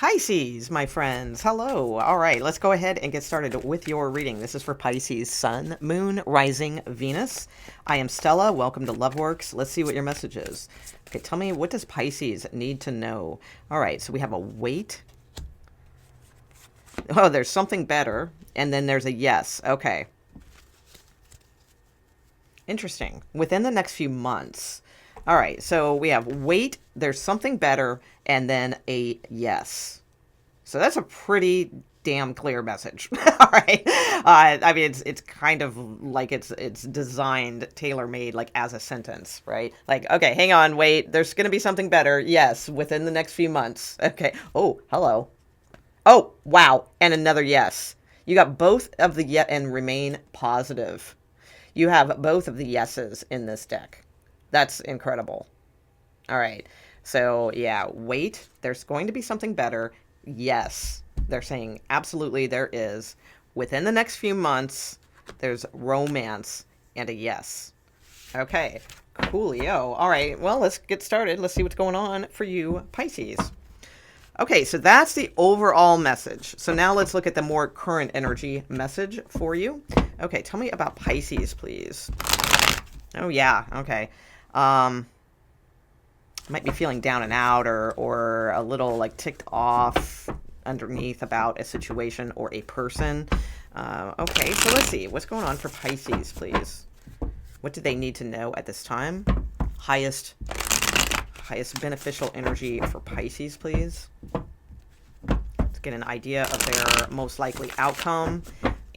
Pisces, my friends. Hello. All right, let's go ahead and get started with your reading. This is for Pisces Sun, Moon, Rising, Venus. I am Stella. Welcome to Loveworks. Let's see what your message is. Okay, tell me, what does Pisces need to know? All right, so we have a wait. Oh, there's something better. And then there's a yes. Okay. Interesting. Within the next few months. All right, so we have wait, there's something better, and then a yes. So that's a pretty damn clear message. All right. I mean, it's kind of like it's designed, tailor made, like as a sentence, right? Like, okay, hang on, wait. There's going to be something better. Yes, within the next few months. Okay. Oh, hello. Oh, wow, and another yes. You got both of the yet and remain positive. You have both of the yeses in this deck. That's incredible. All right. So, yeah, wait. There's going to be something better. Yes. They're saying absolutely there is. Within the next few months, there's romance and a yes. Okay. Coolio. All right. Well, let's get started. Let's see what's going on for you, Pisces. Okay, so that's the overall message. So now let's look at the more current energy message for you. Okay, tell me about Pisces, please. Oh, yeah. Okay. Might be feeling down and out or a little like ticked off underneath about a situation or a person. Okay, so let's see. What's going on for Pisces, please? What do they need to know at this time? Highest beneficial energy for Pisces, please. Let's get an idea of their most likely outcome.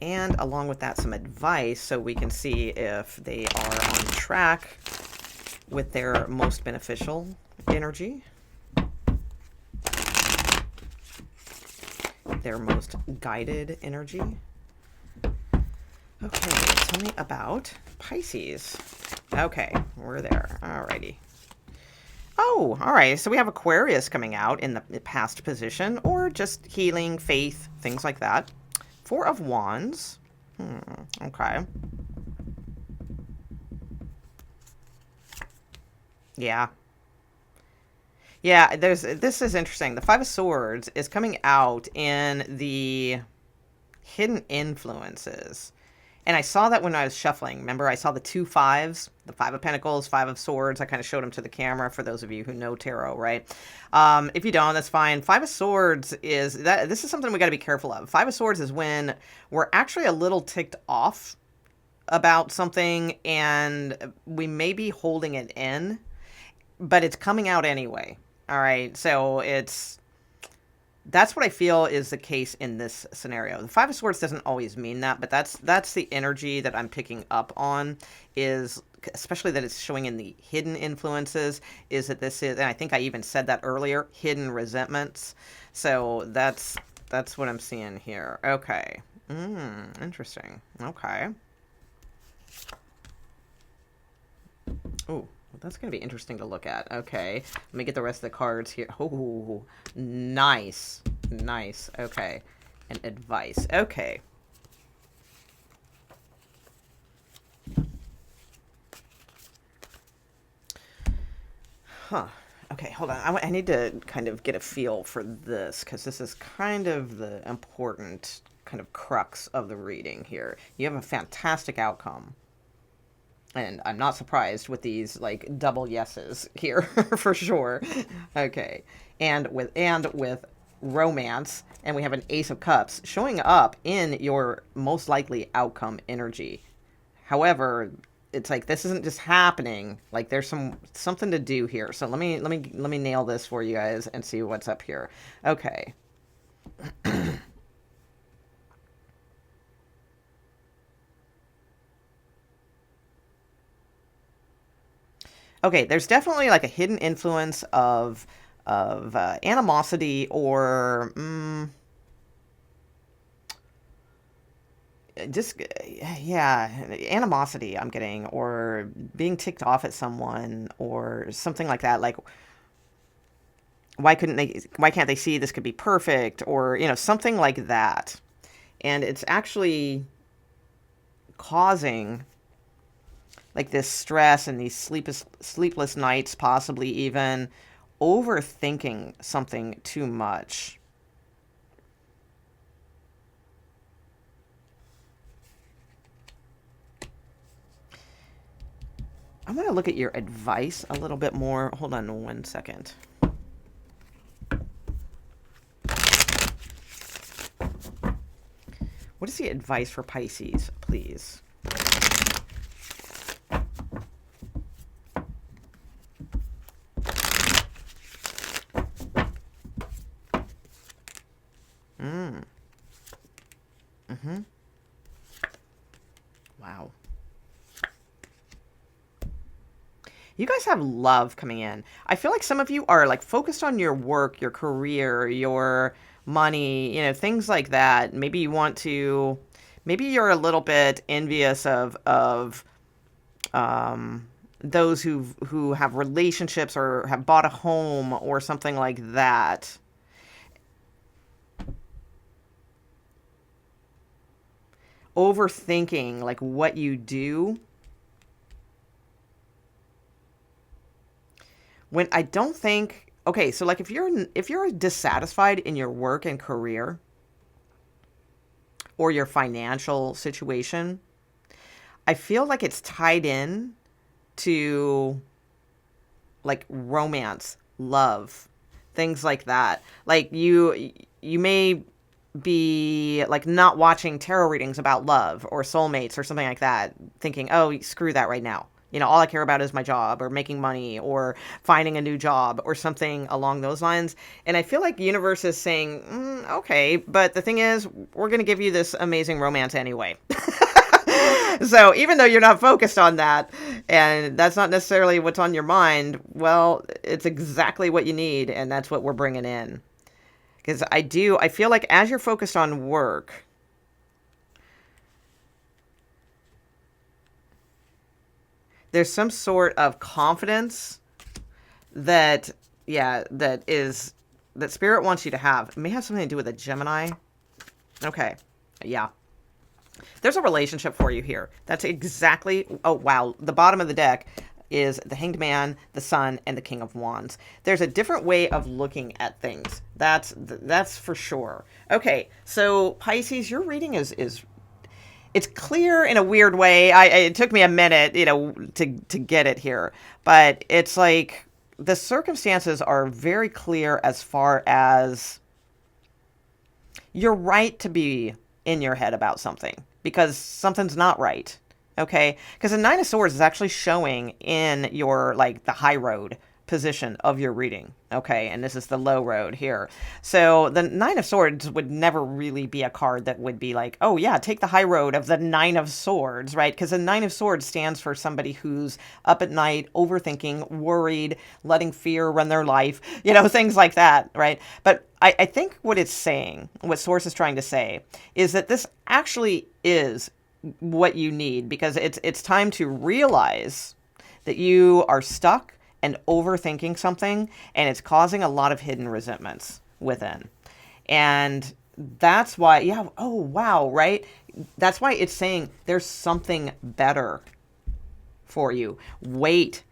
And along with that, some advice so we can see if they are on track with their most beneficial energy, their most guided energy. Okay, tell me about Pisces. Okay, we're there. Alrighty. Oh, all right. So we have Aquarius coming out in the past position, or just healing, faith, things like that. Four of Wands. Okay. Yeah. Yeah, this is interesting. The Five of Swords is coming out in the hidden influences. And I saw that when I was shuffling. Remember, I saw the two fives, the Five of Pentacles, Five of Swords. I kind of showed them to the camera for those of you who know tarot, right? If you don't, that's fine. Five of Swords is that. This is something we got to be careful of. Five of Swords is when we're actually a little ticked off about something and we may be holding it in, but it's coming out anyway. All right, so that's what I feel is the case in this scenario. The Five of Swords doesn't always mean that, but that's the energy that I'm picking up on, is especially that it's showing in the hidden influences, is that this is, and I think I even said that earlier, hidden resentments. So that's what I'm seeing here. Okay. Interesting. Okay. Ooh. That's going to be interesting to look at. Okay. Let me get the rest of the cards here. Oh, nice. Nice. Okay. And advice. Okay. Huh. Okay, hold on. I need to kind of get a feel for this, because this is kind of the important kind of crux of the reading here. You have a fantastic outcome. And I'm not surprised with these like double yeses here for sure. Okay. And with romance, and we have an Ace of Cups showing up in your most likely outcome energy. However, it's like this isn't just happening. Like there's something to do here. So let me nail this for you guys and see what's up here. Okay. Okay, there's definitely like a hidden influence of animosity or just yeah, animosity I'm getting, or being ticked off at someone or something like that. Like why can't they see this could be perfect, or something like that. And it's actually causing like this stress and these sleepless nights, possibly even overthinking something too much. I want to look at your advice a little bit more. Hold on one second. What is the advice for Pisces, please? Wow. You guys have love coming in. I feel like some of you are like focused on your work, your career, your money, things like that. Maybe you want to, maybe you're a little bit envious of those who have relationships or have bought a home or something like that. Overthinking like what you do. When I don't think, okay, so like if you're dissatisfied in your work and career or your financial situation, I feel like it's tied in to like romance, love, things like that. Like you may be like not watching tarot readings about love or soulmates or something like that, thinking, oh, screw that right now. All I care about is my job or making money or finding a new job or something along those lines. And I feel like the universe is saying, okay, but the thing is, we're going to give you this amazing romance anyway. So even though you're not focused on that and that's not necessarily what's on your mind, well, it's exactly what you need. And that's what we're bringing in. Because I feel like as you're focused on work, there's some sort of confidence that Spirit wants you to have. It may have something to do with a Gemini. Okay. Yeah. There's a relationship for you here. That's exactly, oh, wow. The bottom of the deck is the Hanged Man, the Sun, and the King of Wands. There's a different way of looking at things. That's for sure. Okay. So Pisces, your reading is it's clear in a weird way. It took me a minute, to get it here, but it's like the circumstances are very clear as far as you're right to be in your head about something because something's not right. Okay. Because the Nine of Swords is actually showing in your, like the high road position of your reading. Okay. And this is the low road here. So the Nine of Swords would never really be a card that would be like, oh yeah, take the high road of the Nine of Swords, right? Because the Nine of Swords stands for somebody who's up at night, overthinking, worried, letting fear run their life, things like that, right? But I think what it's saying, what Source is trying to say, is that this actually is what you need because it's time to realize that you are stuck and overthinking something, and it's causing a lot of hidden resentments within. And that's why, oh, wow, right? That's why it's saying there's something better for you. Wait,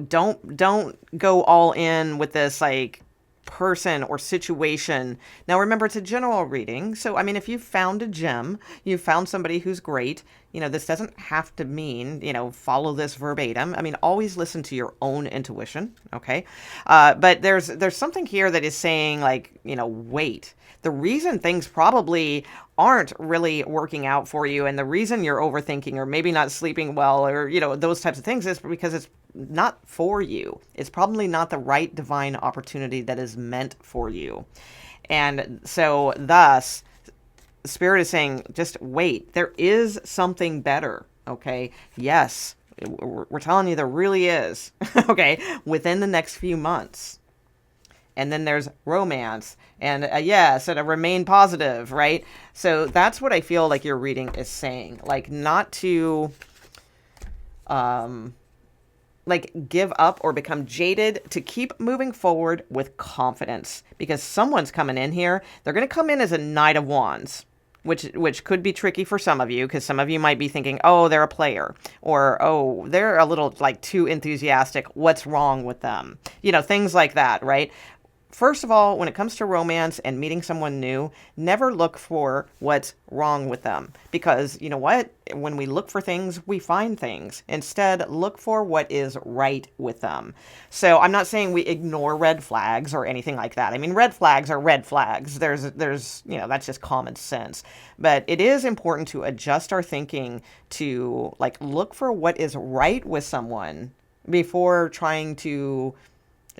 don't go all in with this, like, person or situation. Now, remember, it's a general reading. So, I mean, if you found a gem, you found somebody who's great, this doesn't have to mean, follow this verbatim. I mean, always listen to your own intuition. Okay. But there's something here that is saying like, wait, the reason things probably aren't really working out for you and the reason you're overthinking or maybe not sleeping well or, those types of things is because it's not for you. It's probably not the right divine opportunity that is meant for you. And so thus, Spirit is saying, just wait. There is something better. Okay. Yes. We're telling you there really is. Okay. Within the next few months. And then there's romance and a yes and a remain positive, right? So that's what I feel like your reading is saying. Like not to like give up or become jaded, to keep moving forward with confidence because someone's coming in here. They're going to come in as a Knight of Wands, which could be tricky for some of you because some of you might be thinking, oh, they're a player or, oh, they're a little like too enthusiastic. What's wrong with them? Things like that, right? first of all, when it comes to romance and meeting someone new, never look for what's wrong with them. Because you know what? When we look for things, we find things. Instead, look for what is right with them. So I'm not saying we ignore red flags or anything like that. I mean, red flags are red flags. That's just common sense. But it is important to adjust our thinking to like look for what is right with someone before trying to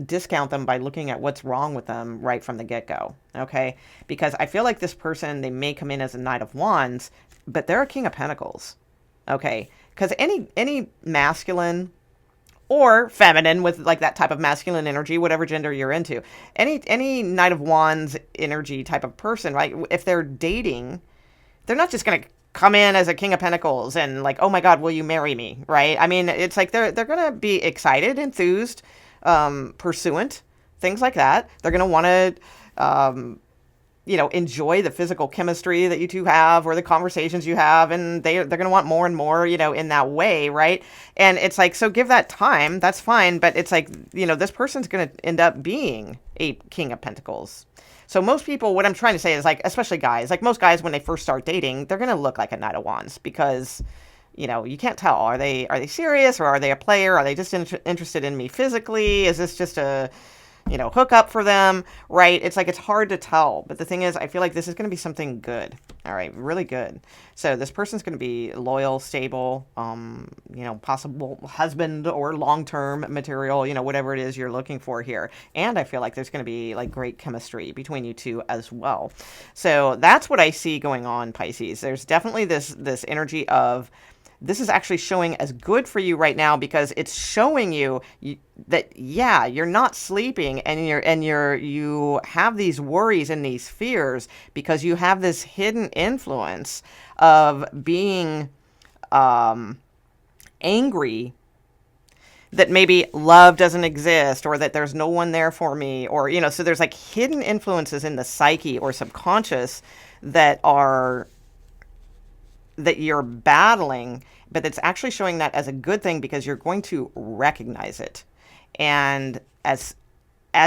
discount them by looking at what's wrong with them right from the get-go. Okay, because I feel like this person, they may come in as a Knight of Wands, but they're a King of Pentacles. Okay, because any masculine or feminine with like that type of masculine energy, whatever gender you're into, any Knight of Wands energy type of person, right? If they're dating, they're not just going to come in as a King of Pentacles and like, oh my God, will you marry me? Right? I mean, it's like they're going to be excited, enthused, pursuant, things like that. They're going to want to, enjoy the physical chemistry that you two have or the conversations you have. And they're going to want more and more, in that way. Right. And it's like, so give that time. That's fine. But it's like, this person's going to end up being a King of Pentacles. So most people, what I'm trying to say is like, especially guys, like most guys, when they first start dating, they're going to look like a Knight of Wands because, you can't tell. Are they serious or are they a player? Are they just interested in me physically? Is this just a, hook up for them? Right. It's like, it's hard to tell. But the thing is, I feel like this is going to be something good. All right. Really good. So this person's going to be loyal, stable, possible husband or long-term material, whatever it is you're looking for here. And I feel like there's going to be like great chemistry between you two as well. So that's what I see going on, Pisces. There's definitely this energy of, this is actually showing as good for you right now because it's showing you that, yeah, you're not sleeping and you have these worries and these fears because you have this hidden influence of being angry that maybe love doesn't exist or that there's no one there for me or, so there's like hidden influences in the psyche or subconscious that you're battling, but it's actually showing that as a good thing because you're going to recognize it. And as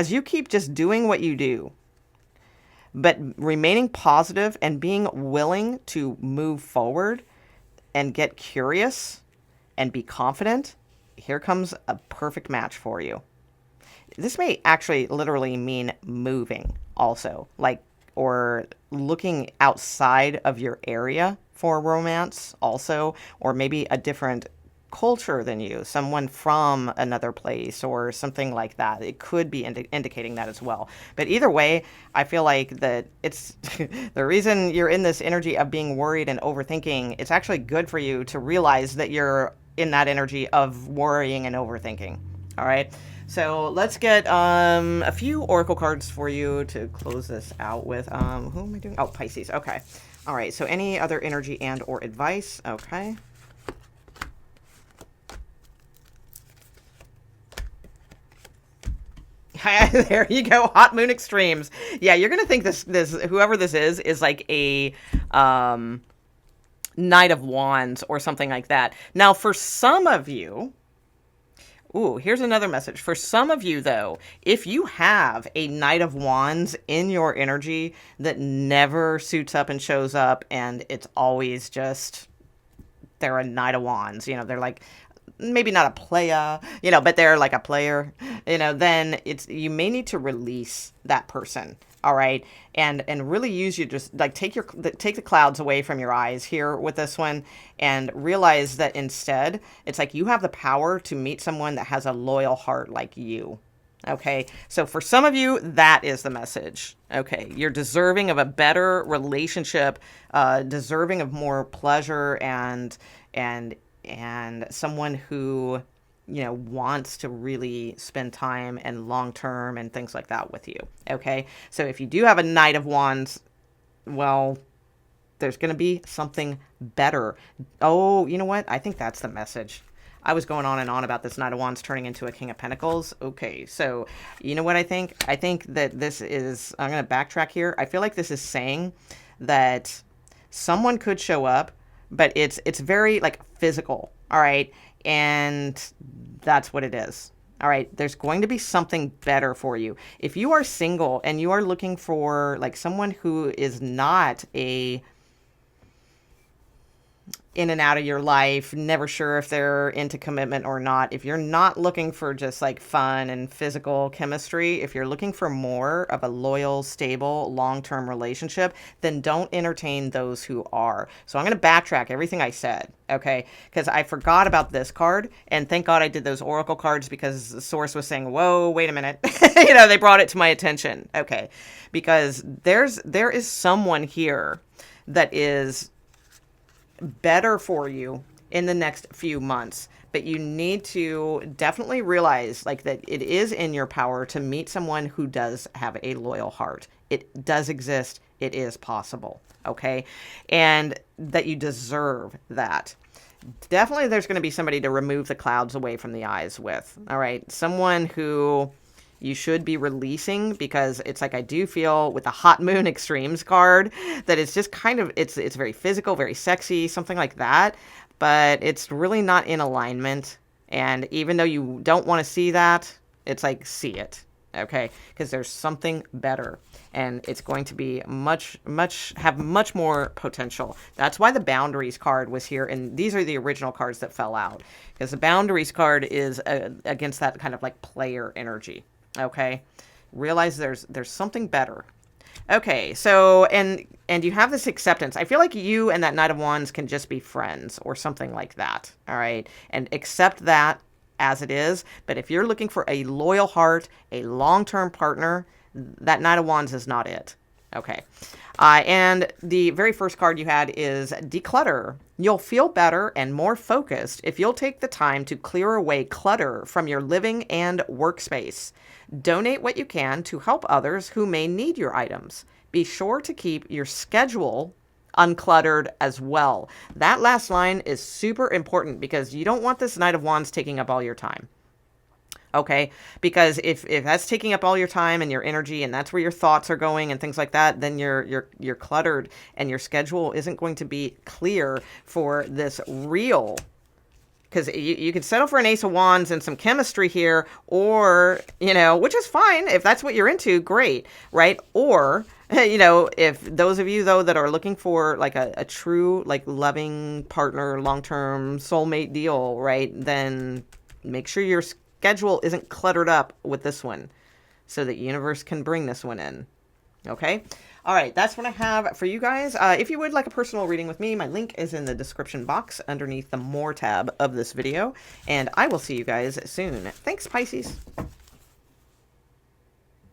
you keep just doing what you do, but remaining positive and being willing to move forward and get curious and be confident, here comes a perfect match for you. This may actually literally mean moving also, or looking outside of your area for romance also, or maybe a different culture than you, someone from another place or something like that. It could be indicating that as well. But either way, I feel like that it's the reason you're in this energy of being worried and overthinking. It's actually good for you to realize that you're in that energy of worrying and overthinking. All right. So let's get a few oracle cards for you to close this out with. Who am I doing? Oh, Pisces. Okay. All right. So any other energy and or advice? Okay. There you go. Hot moon extremes. Yeah, you're gonna think this whoever this is like a Knight of Wands or something like that. Now, for some of you. Ooh, here's another message. For some of you, though, if you have a Knight of Wands in your energy that never suits up and shows up, and it's always just, they're a Knight of Wands, they're like, maybe not a playa, but they're like a player, then you may need to release that person. All right. And really use you just like take the clouds away from your eyes here with this one and realize that instead it's like you have the power to meet someone that has a loyal heart like you. Okay. So for some of you, that is the message. Okay. You're deserving of a better relationship, deserving of more pleasure and someone who, wants to really spend time and long-term and things like that with you. Okay. So if you do have a Knight of Wands, well, there's going to be something better. Oh, you know what? I think that's the message. I was going on and on about this Knight of Wands turning into a King of Pentacles. Okay. So you know what I think? I think that this is, I'm going to backtrack here. I feel like this is saying that someone could show up, but it's very like physical. All right. And that's what it is. All right, there's going to be something better for you. If you are single and you are looking for like someone who is not a in and out of your life, never sure if they're into commitment or not. If you're not looking for just like fun and physical chemistry, if you're looking for more of a loyal, stable, long-term relationship, then don't entertain those who are. So I'm going to backtrack everything I said, okay? Because I forgot about this card, and thank God I did those oracle cards because the source was saying, whoa, wait a minute. They brought it to my attention. Okay. Because there is someone here that is better for you in the next few months, but you need to definitely realize like that it is in your power to meet someone who does have a loyal heart. It does exist. It is possible. Okay. And that you deserve that. Definitely there's going to be somebody to remove the clouds away from the eyes with. All right. Someone who you should be releasing, because it's like I do feel with the hot moon extremes card that it's just kind of it's very physical, very sexy, something like that, but it's really not in alignment. And even though you don't want to see that, it's like see it, okay? Because there's something better, and it's going to be much more potential. That's why the boundaries card was here, and these are the original cards that fell out, because the boundaries card is against that kind of like player energy. Okay, realize there's something better. Okay, so and you have this acceptance. I feel like you and that Knight of Wands can just be friends or something like that. All right, and accept that as it is. But if you're looking for a loyal heart, a long-term partner, that Knight of Wands is not it. Okay. And the very first card you had is declutter. You'll feel better and more focused if you'll take the time to clear away clutter from your living and workspace. Donate what you can to help others who may need your items. Be sure to keep your schedule uncluttered as well. That last line is super important because you don't want this Knight of Wands taking up all your time. Okay, because if that's taking up all your time and your energy, and that's where your thoughts are going and things like that, then you're cluttered, and your schedule isn't going to be clear for this real. Because you can settle for an Ace of Wands and some chemistry here, or which is fine if that's what you're into, great, right? Or if those of you though that are looking for like a true like loving partner, long-term soulmate deal, right? Then make sure your schedule isn't cluttered up with this one so that universe can bring this one in. Okay. All right. That's what I have for you guys. If you would like a personal reading with me, my link is in the description box underneath the More tab of this video, and I will see you guys soon. Thanks, Pisces.